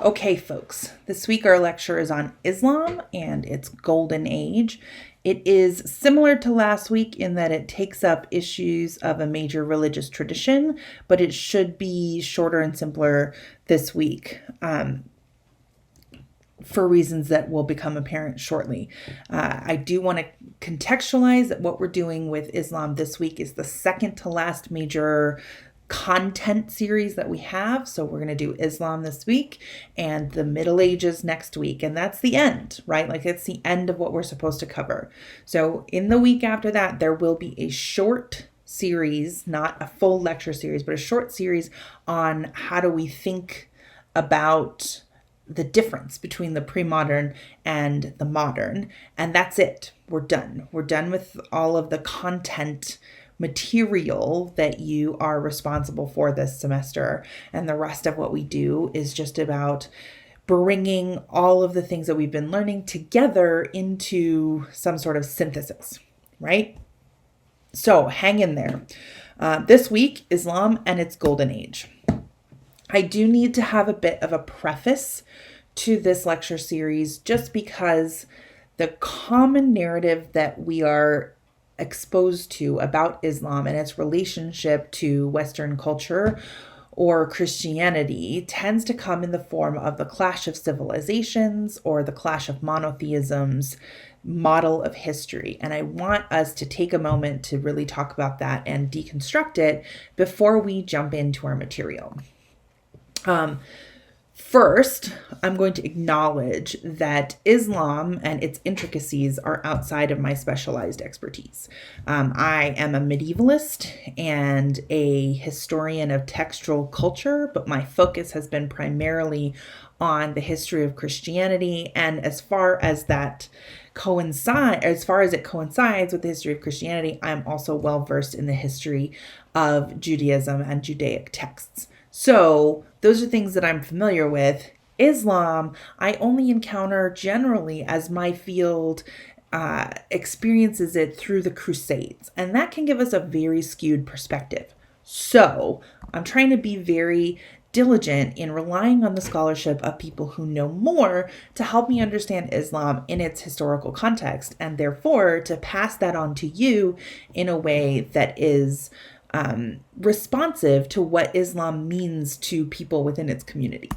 Okay, folks, this week our lecture is on Islam and its golden age. It is similar to last week in that it takes up issues of a major religious tradition, but it should be shorter and simpler this week for reasons that will become apparent shortly. I do want to contextualize that what we're doing with Islam this week is the second to last major content series that we have. So we're going to do Islam this week and the Middle Ages next week. And that's the end, right? Like it's the end of what we're supposed to cover. So in the week after that, there will be a short series, not a full lecture series, but a short series on how do we think about the difference between the pre-modern and the modern. And that's it. We're done. We're done with all of the content material that you are responsible for this semester. And the rest of what we do is just about bringing all of the things that we've been learning together into some sort of synthesis, right? So hang in there. This week, Islam and its golden age. I do need to have a bit of a preface to this lecture series just because the common narrative that we are exposed to about Islam and its relationship to Western culture or Christianity tends to come in the form of the clash of civilizations or the clash of monotheisms model of history. And I want us to take a moment to really talk about that and deconstruct it before we jump into our material. First, I'm going to acknowledge that Islam and its intricacies are outside of my specialized expertise. I am a medievalist and a historian of textual culture, but my focus has been primarily on the history of Christianity. And as far as it coincides with the history of Christianity, I'm also well versed in the history of Judaism and Judaic texts. So those are things that I'm familiar with. Islam, I only encounter generally as my field experiences it through the Crusades. And that can give us a very skewed perspective. So I'm trying to be very diligent in relying on the scholarship of people who know more to help me understand Islam in its historical context, and therefore to pass that on to you in a way that is responsive to what Islam means to people within its community.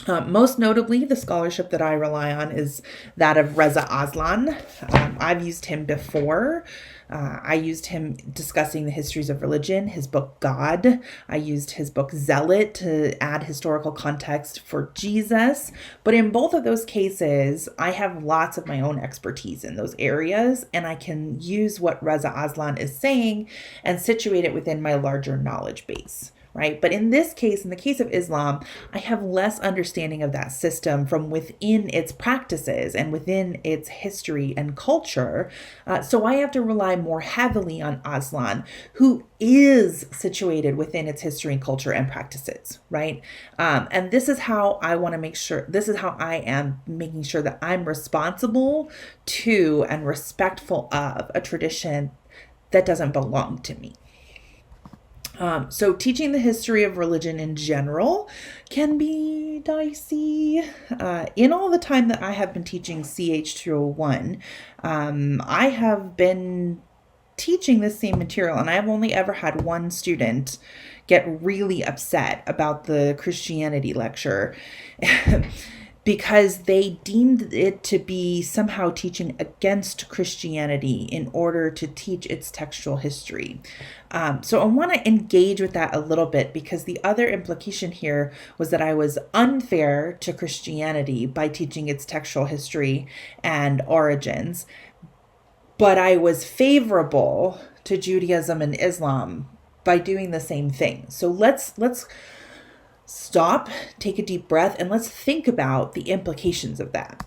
Most notably, the scholarship that I rely on is that of Reza Aslan. I've used him before. I used him discussing the histories of religion, his book God. I used his book Zealot to add historical context for Jesus. But in both of those cases, I have lots of my own expertise in those areas, and I can use what Reza Aslan is saying and situate it within my larger knowledge base. Right? But in this case, in the case of Islam, I have less understanding of that system from within its practices and within its history and culture. So I have to rely more heavily on Aslan, who is situated within its history and culture and practices, right? And this is how I want to make sure, this is how I am making sure that I'm responsible to and respectful of a tradition that doesn't belong to me. So teaching the history of religion in general can be dicey. In all the time that I have been teaching CH201, I have been teaching the same material, and I have only ever had one student get really upset about the Christianity lecture because they deemed it to be somehow teaching against Christianity in order to teach its textual history. So I want to engage with that a little bit because the other implication here was that I was unfair to Christianity by teaching its textual history and origins, but I was favorable to Judaism and Islam by doing the same thing. So let's stop, take a deep breath, and let's think about the implications of that,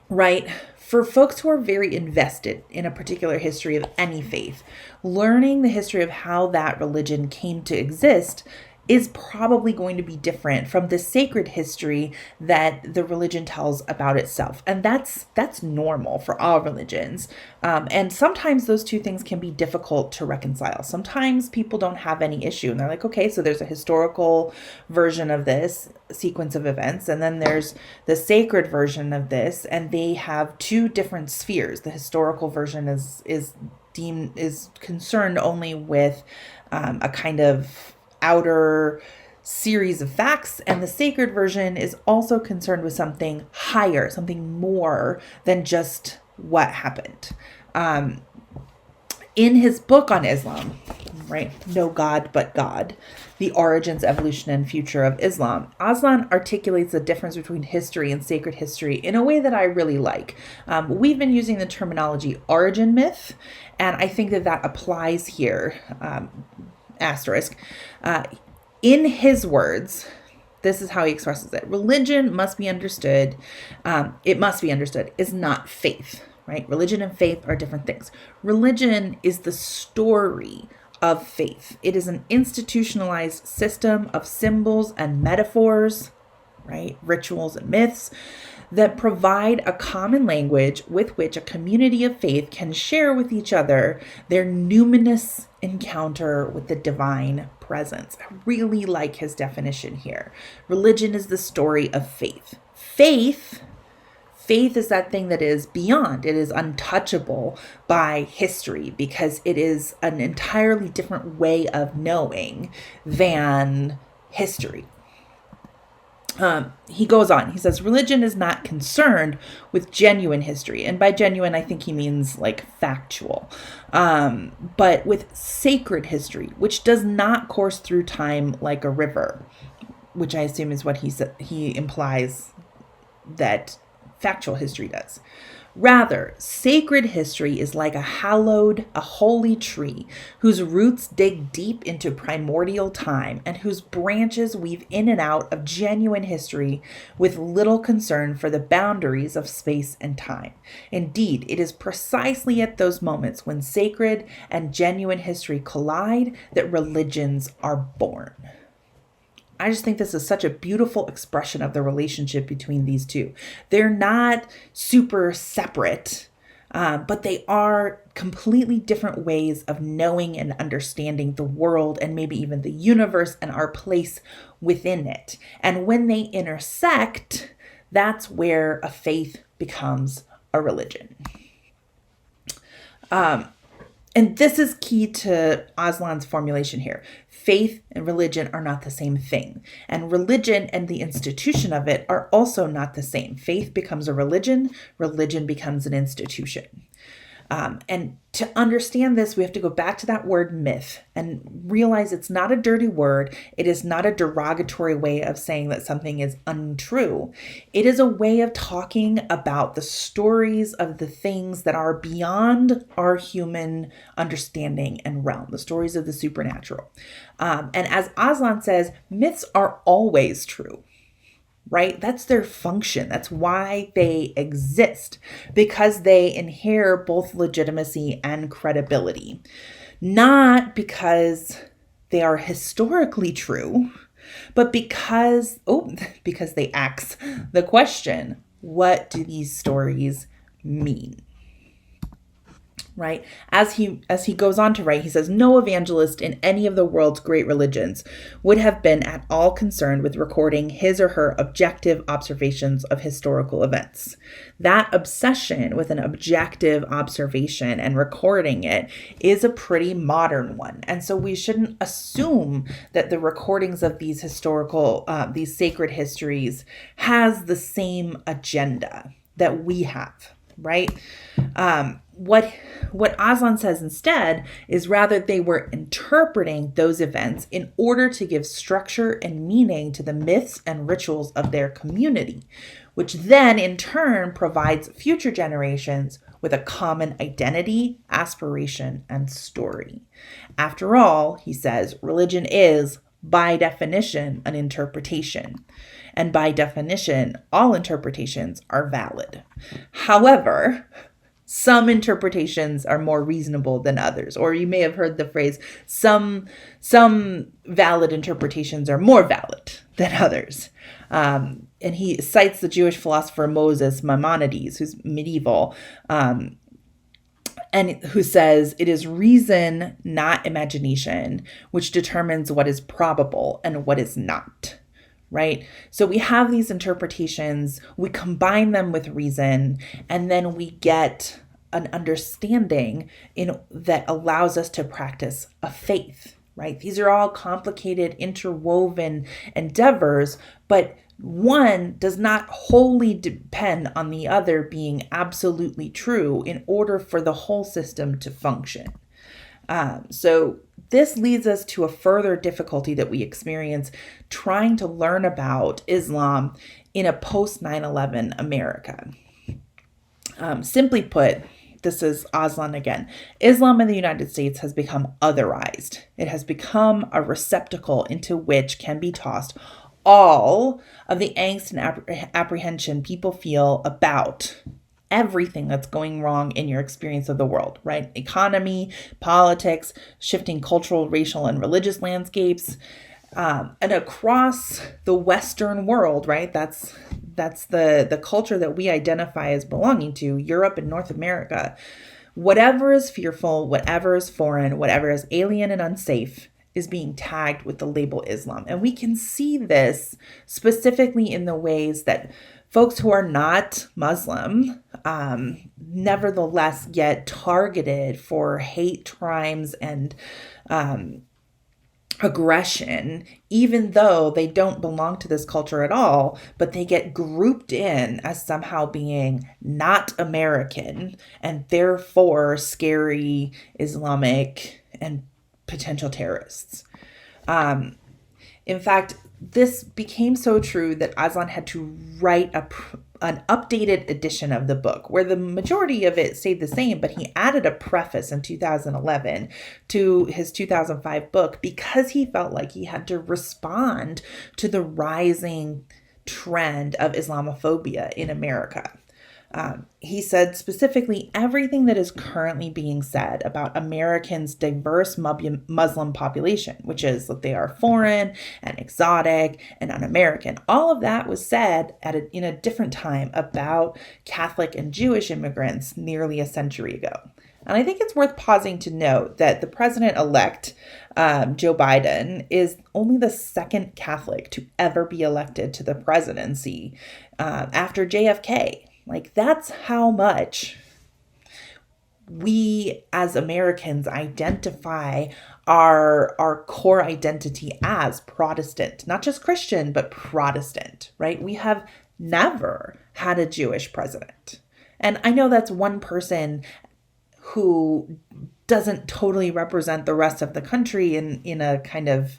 right? For folks who are very invested in a particular history of any faith, learning the history of how that religion came to exist is probably going to be different from the sacred history that the religion tells about itself. And that's normal for all religions. And sometimes those two things can be difficult to reconcile. Sometimes people don't have any issue and they're like, okay, so there's a historical version of this sequence of events, and then there's the sacred version of this, and they have two different spheres. The historical version is concerned only with a kind of outer series of facts, and the sacred version is also concerned with something higher, something more than just what happened. In his book on Islam, right, No God But God, The Origins, Evolution, and Future of Islam, Aslan articulates the difference between history and sacred history in a way that I really like. We've been using the terminology origin myth, and I think that applies here. Asterisk. In his words, this is how he expresses it. Religion must be understood. It must be understood is not faith, right? Religion and faith are different things. Religion is the story of faith. It is an institutionalized system of symbols and metaphors, right? Rituals and myths that provide a common language with which a community of faith can share with each other their numinous encounter with the divine presence. I really like his definition here. Religion is the story of faith. Faith is that thing that is beyond. It is untouchable by history because it is an entirely different way of knowing than history. He goes on, he says, religion is not concerned with genuine history. And by genuine, I think he means like factual, but with sacred history, which does not course through time like a river, which I assume is what he implies that factual history does. Rather, sacred history is like a holy tree whose roots dig deep into primordial time and whose branches weave in and out of genuine history with little concern for the boundaries of space and time. Indeed, it is precisely at those moments when sacred and genuine history collide that religions are born. I just think this is such a beautiful expression of the relationship between these two. They're not super separate, but they are completely different ways of knowing and understanding the world and maybe even the universe and our place within it. And when they intersect, that's where a faith becomes a religion. And this is key to Aslan's formulation here. Faith and religion are not the same thing. And religion and the institution of it are also not the same. Faith becomes a religion becomes an institution. And to understand this, we have to go back to that word myth and realize it's not a dirty word. It is not a derogatory way of saying that something is untrue. It is a way of talking about the stories of the things that are beyond our human understanding and realm, the stories of the supernatural. And as Aslan says, myths are always true. Right? That's their function. That's why they exist, because they inherit both legitimacy and credibility. Not because they are historically true, but because they ask the question, what do these stories mean? Right? As he goes on to write, he says, no evangelist in any of the world's great religions would have been at all concerned with recording his or her objective observations of historical events. That obsession with an objective observation and recording it is a pretty modern one. And so we shouldn't assume that the recordings of these these sacred histories has the same agenda that we have, right? What Aslan says instead is rather they were interpreting those events in order to give structure and meaning to the myths and rituals of their community, which then in turn provides future generations with a common identity, aspiration, and story. After all, he says, religion is, by definition, an interpretation. And by definition, all interpretations are valid. However, some interpretations are more reasonable than others. Or you may have heard the phrase, some valid interpretations are more valid than others. And he cites the Jewish philosopher Moses Maimonides, who's medieval, and who says, it is reason, not imagination, which determines what is probable and what is not. Right? So we have these interpretations, we combine them with reason, and then we get an understanding that allows us to practice a faith, right? These are all complicated, interwoven endeavors, but one does not wholly depend on the other being absolutely true in order for the whole system to function. So this leads us to a further difficulty that we experience trying to learn about Islam in a post 9/11 America. Simply put, this is Aslan again. Islam in the United States has become otherized. It has become a receptacle into which can be tossed all of the angst and apprehension people feel about everything that's going wrong in your experience of the world, right? Economy, politics, shifting cultural, racial, and religious landscapes, and across the Western world, right? That's the culture that we identify as belonging to, Europe and North America. Whatever is fearful, whatever is foreign, whatever is alien and unsafe is being tagged with the label Islam. And we can see this specifically in the ways that folks who are not Muslim nevertheless get targeted for hate crimes and aggression, even though they don't belong to this culture at all, but they get grouped in as somehow being not American and therefore scary Islamic and potential terrorists. In fact, this became so true that Aslan had to write an updated edition of the book where the majority of it stayed the same, but he added a preface in 2011 to his 2005 book because he felt like he had to respond to the rising trend of Islamophobia in America. He said specifically, everything that is currently being said about Americans' diverse Muslim population, which is that they are foreign and exotic and un-American, all of that was said in a different time about Catholic and Jewish immigrants nearly a century ago. And I think it's worth pausing to note that the president-elect, Joe Biden, is only the second Catholic to ever be elected to the presidency after JFK. Like, that's how much we as Americans identify our core identity as Protestant, not just Christian, but Protestant, right? We have never had a Jewish president. And I know that's one person who doesn't totally represent the rest of the country in a kind of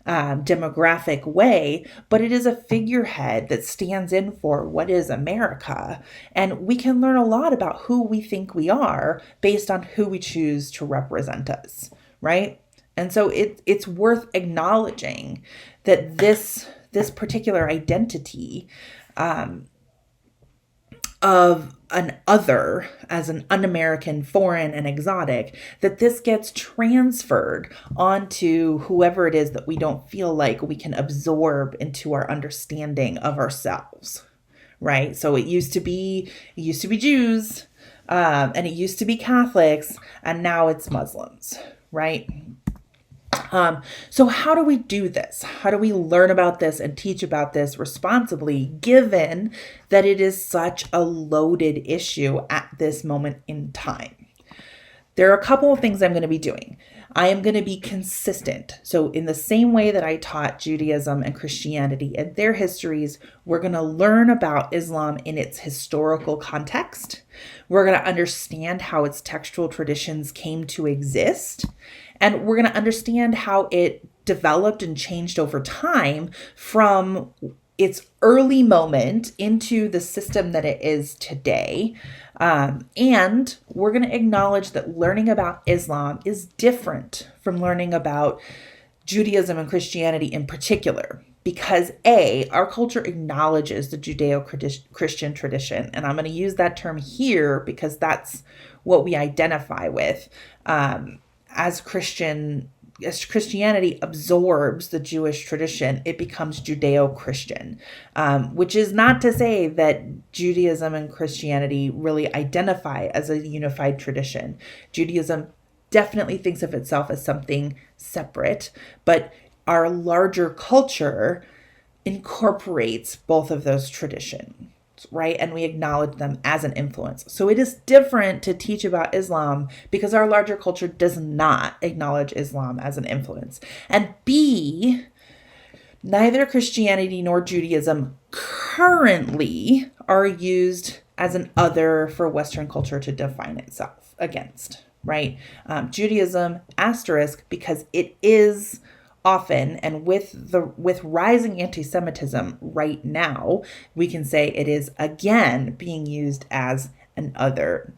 demographic way, but it is a figurehead that stands in for what is America. And we can learn a lot about who we think we are based on who we choose to represent us, right? And so it's worth acknowledging that this particular identity of an other as an un-American, foreign, and exotic, that this gets transferred onto whoever it is that we don't feel like we can absorb into our understanding of ourselves, right? So it used to be Jews, and it used to be Catholics, and now it's Muslims, right? So how do we do this? How do we learn about this and teach about this responsibly, given that it is such a loaded issue at this moment in time? There are a couple of things I'm going to be doing. I am going to be consistent. So in the same way that I taught Judaism and Christianity and their histories, we're going to learn about Islam in its historical context. We're going to understand how its textual traditions came to exist. And we're going to understand how it developed and changed over time from its early moment into the system that it is today. And we're going to acknowledge that learning about Islam is different from learning about Judaism and Christianity in particular, because A, our culture acknowledges the Judeo-Christian tradition. And I'm going to use that term here because that's what we identify with as Christianity absorbs the Jewish tradition, it becomes Judeo-Christian, which is not to say that Judaism and Christianity really identify as a unified tradition. Judaism definitely thinks of itself as something separate, but our larger culture incorporates both of those traditions, right? And we acknowledge them as an influence. So it is different to teach about Islam because our larger culture does not acknowledge Islam as an influence. And B, neither Christianity nor Judaism currently are used as an other for Western culture to define itself against, right? Judaism, asterisk, because it is often, and with rising anti-Semitism right now, we can say it is again being used as an other,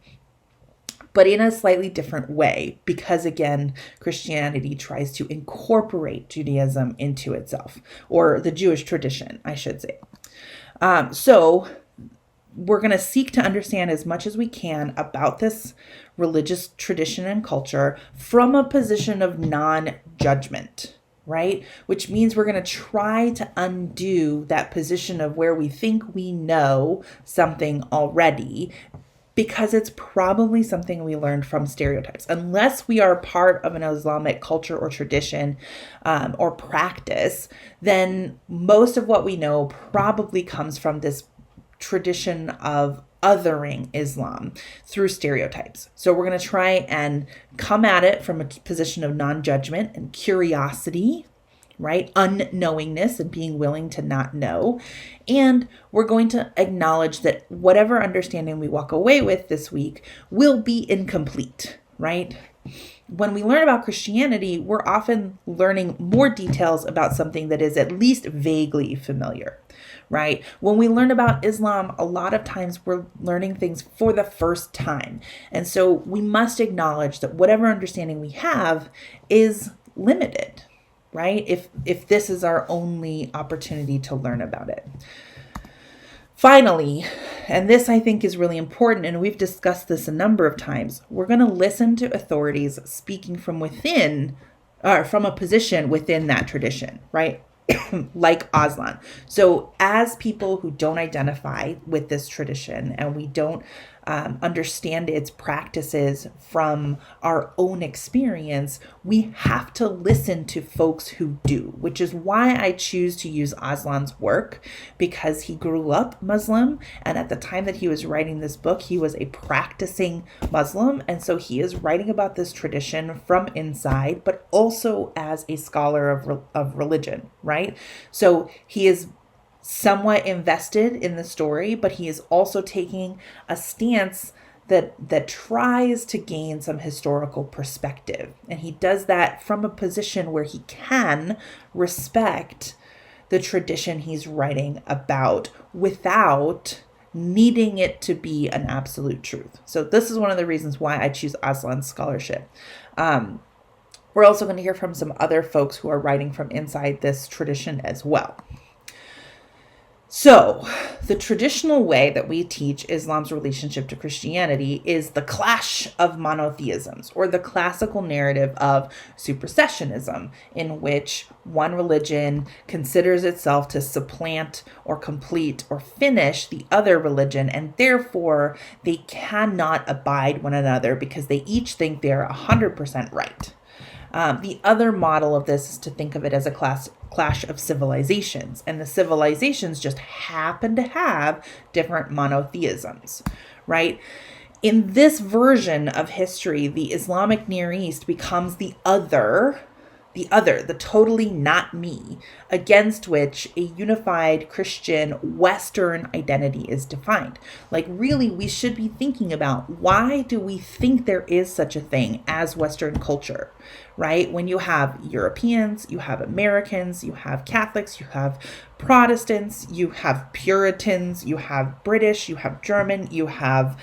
but in a slightly different way, because again, Christianity tries to incorporate Judaism into itself, or the Jewish tradition, I should say. So we're going to seek to understand as much as we can about this religious tradition and culture from a position of non-judgment, right? Which means we're going to try to undo that position of where we think we know something already, because it's probably something we learned from stereotypes. Unless we are part of an Islamic culture or tradition or practice, then most of what we know probably comes from this tradition of othering Islam through stereotypes. So we're going to try and come at it from a position of non-judgment and curiosity, right? Unknowingness and being willing to not know. And we're going to acknowledge that whatever understanding we walk away with this week will be incomplete, right? When we learn about Christianity, we're often learning more details about something that is at least vaguely familiar, right? When we learn about Islam, a lot of times we're learning things for the first time. And so we must acknowledge that whatever understanding we have is limited, right? If this is our only opportunity to learn about it. Finally, and this I think is really important, and we've discussed this a number of times, we're going to listen to authorities speaking from within, or from a position within that tradition, right? Like Aslan. So as people who don't identify with this tradition and we don't understand its practices from our own experience, we have to listen to folks who do, which is why I choose to use Aslan's work, because he grew up Muslim, and at the time that he was writing this book, he was a practicing Muslim, and so he is writing about this tradition from inside, but also as a scholar of religion, right? So he is somewhat invested in the story, but he is also taking a stance that tries to gain some historical perspective. And he does that from a position where he can respect the tradition he's writing about without needing it to be an absolute truth. So this is one of the reasons why I choose Aslan's scholarship. We're also going to hear from some other folks who are writing from inside this tradition as well. So, the traditional way that we teach Islam's relationship to Christianity is the clash of monotheisms, or the classical narrative of supersessionism, in which one religion considers itself to supplant or complete or finish the other religion, and therefore they cannot abide one another because they each think they're 100% right. The other model of this is to think of it as a clash of civilizations, and the civilizations just happen to have different monotheisms, right? In this version of history, the Islamic Near East becomes the totally not me, against which a unified Christian Western identity is defined. Like, really, we should be thinking about, why do we think there is such a thing as Western culture, right? When you have Europeans, you have Americans, you have Catholics, you have Protestants, you have Puritans, you have British, you have German, you have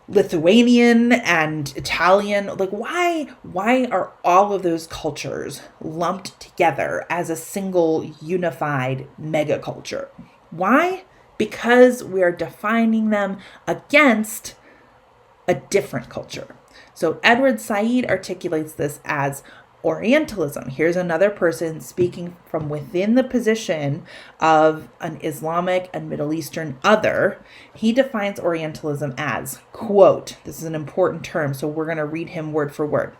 Lithuanian and Italian. Like, why are all of those cultures lumped together as a single unified megaculture? Why? Because we are defining them against a different culture. So Edward Said articulates this as Orientalism. Here's another person speaking from within the position of an Islamic and Middle Eastern other. He defines Orientalism as, quote, this is an important term, so we're going to read him word for word,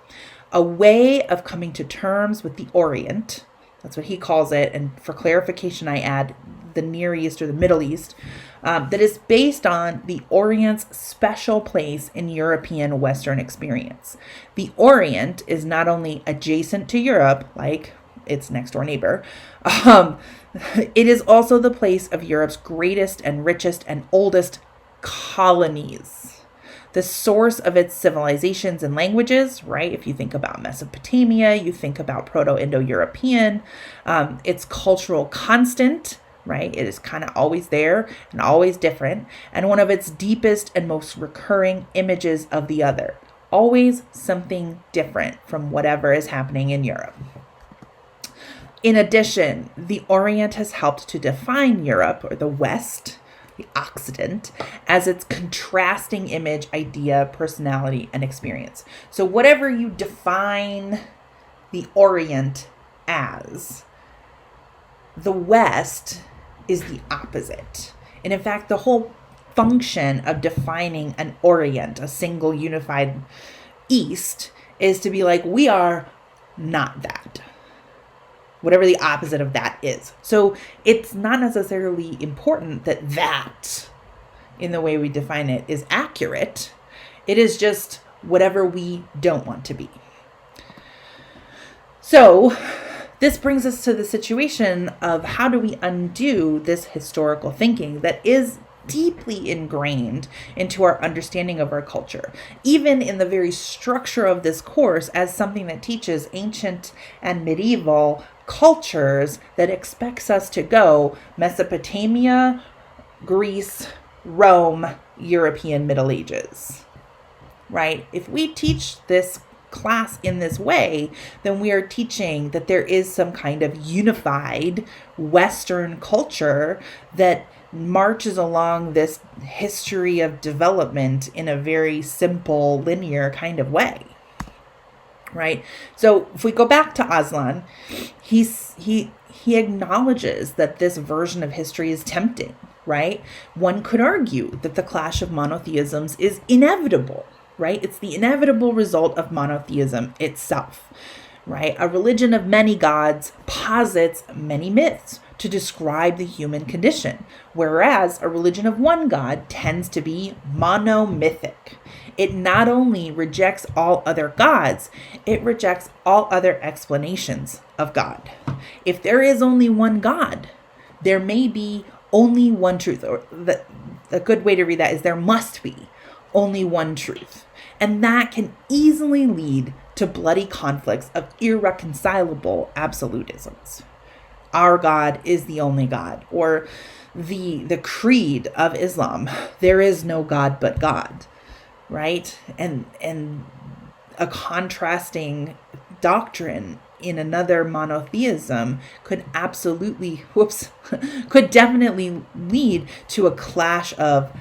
a way of coming to terms with the Orient. That's what he calls it. And for clarification, I add the Near East or the Middle East, that is based on the Orient's special place in European Western experience. The Orient is not only adjacent to Europe, like its next door neighbor, it is also the place of Europe's greatest and richest and oldest colonies. The source of its civilizations and languages, right? If you think about Mesopotamia, you think about Proto-Indo-European, its cultural constant, right? It is kind of always there and always different. And one of its deepest and most recurring images of the other. Always something different from whatever is happening in Europe. In addition, the Orient has helped to define Europe, or the West, the Occident, as its contrasting image, idea, personality, and experience. So whatever you define the Orient as, the West is the opposite. And in fact, the whole function of defining an Orient, a single unified East, is to be like, we are not that. Whatever the opposite of that is. So it's not necessarily important that in the way we define it is accurate. It is just whatever we don't want to be. So this brings us to the situation of how do we undo this historical thinking that is deeply ingrained into our understanding of our culture, even in the very structure of this course as something that teaches ancient and medieval cultures that expects us to go Mesopotamia, Greece, Rome, European Middle Ages, right? If we teach this class in this way, then we are teaching that there is some kind of unified Western culture that marches along this history of development in a very simple, linear kind of way, right? So if we go back to Aslan, he acknowledges that this version of history is tempting, right? One could argue that the clash of monotheisms is inevitable, right? It's the inevitable result of monotheism itself, right? A religion of many gods posits many myths to describe the human condition, whereas a religion of one god tends to be monomythic. It not only rejects all other gods, it rejects all other explanations of God. If there is only one God, there may be only one truth. Or a good way to read that is there must be only one truth. And that can easily lead to bloody conflicts of irreconcilable absolutisms. Our God is the only God, or the creed of Islam, there is no God but God, right? And a contrasting doctrine in another monotheism could definitely lead to a clash of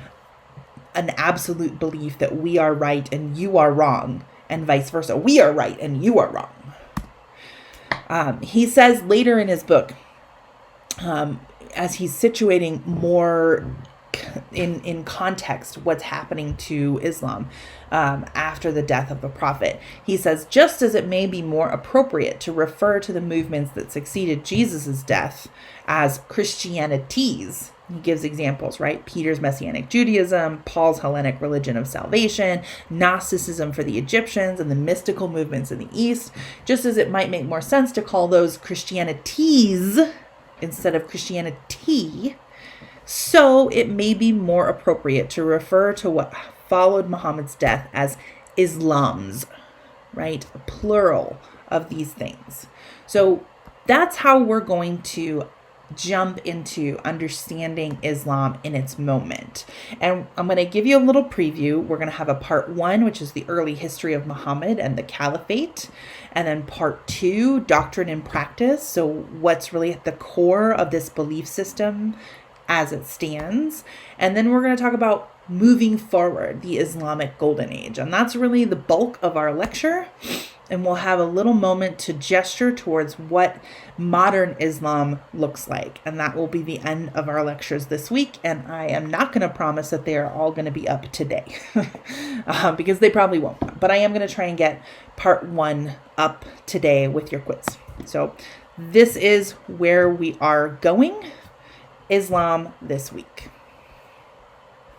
an absolute belief that we are right and you are wrong, and vice versa. We are right and you are wrong. He says later in his book, as he's situating more in context what's happening to Islam after the death of the prophet, he says, just as it may be more appropriate to refer to the movements that succeeded Jesus's death as Christianities. He gives examples, right? Peter's Messianic Judaism, Paul's Hellenic religion of salvation, Gnosticism for the Egyptians, and the mystical movements in the East. Just as it might make more sense to call those Christianities instead of Christianity, so it may be more appropriate to refer to what followed Muhammad's death as Islams, right? A plural of these things. So that's how we're going to jump into understanding Islam in its moment. And I'm going to give you a little preview. We're going to have a part 1, which is the early history of Muhammad and the caliphate. And then part 2, doctrine and practice. So what's really at the core of this belief system as it stands. And then we're going to talk about moving forward, the Islamic Golden Age. And that's really the bulk of our lecture. And we'll have a little moment to gesture towards what modern Islam looks like. And that will be the end of our lectures this week. And I am not going to promise that they are all going to be up today because they probably won't. But I am going to try and get part 1 up today with your quiz. So this is where we are going. Islam this week.